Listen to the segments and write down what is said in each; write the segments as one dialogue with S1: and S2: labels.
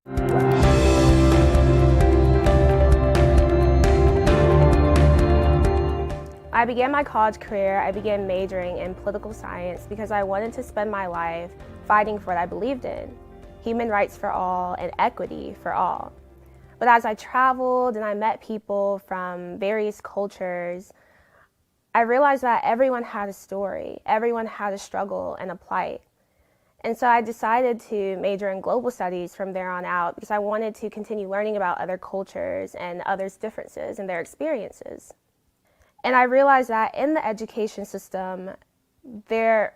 S1: I began my college career, I began majoring in political science because I wanted to spend my life fighting for what I believed in, human rights for all and equity for all. But as I traveled and I met people from various cultures, I realized that everyone had a story, everyone had a struggle and a plight. And so I decided to major in global studies from there on out because I wanted to continue learning about other cultures and others' differences and their experiences. And I realized that in the education system, there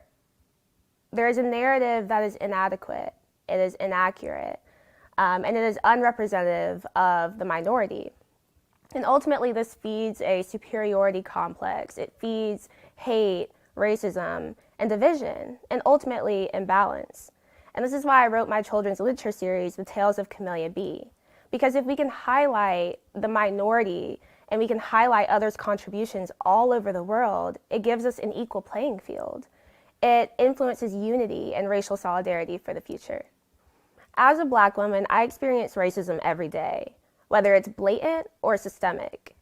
S1: is a narrative that is inadequate, it is inaccurate, and it is unrepresentative of the minority. And ultimately, this feeds a superiority complex. It feeds hate, racism, and division, and ultimately imbalance. And this is why I wrote my children's literature series, The Tales of Camellia B. Because if we can highlight the minority and we can highlight others' contributions all over the world, it gives us an equal playing field. It influences unity and racial solidarity for the future. As a Black woman, I experience racism every day, whether it's blatant or systemic.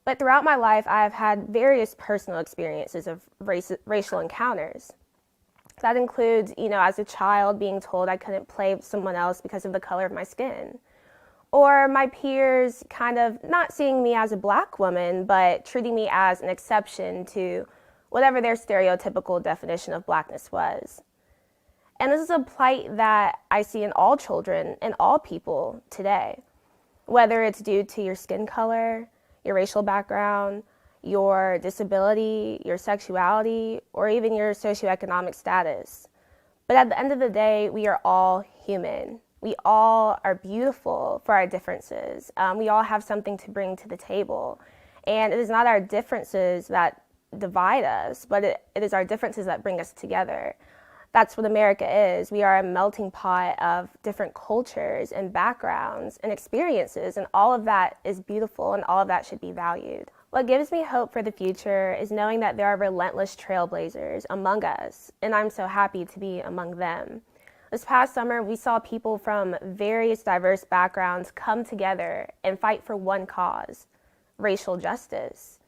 S1: But throughout my life, I have had various personal experiences of racial encounters. That includes, as a child being told I couldn't play with someone else because of the color of my skin. Or my peers kind of not seeing me as a Black woman, but treating me as an exception to whatever their stereotypical definition of Blackness was. And this is a plight that I see in all children and all people today, whether it's due to your skin color, your racial background, your disability, your sexuality, or even your socioeconomic status. But at the end of the day, we are all human. We all are beautiful for our differences. We all have something to bring to the table. And it is not our differences that divide us, but it is our differences that bring us together. That's what America is. We are a melting pot of different cultures and backgrounds and experiences, and all of that is beautiful and all of that should be valued. What gives me hope for the future is knowing that there are relentless trailblazers among us, and I'm so happy to be among them. This past summer, we saw people from various diverse backgrounds come together and fight for one cause, racial justice.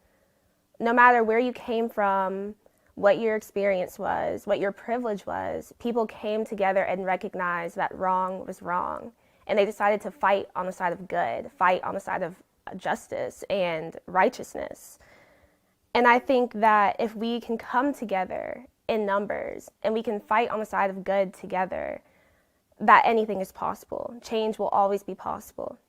S1: No matter where you came from, what your experience was, what your privilege was, people came together and recognized that wrong was wrong. And they decided to fight on the side of good, fight on the side of justice and righteousness. And I think that if we can come together in numbers and we can fight on the side of good together, that anything is possible. Change will always be possible.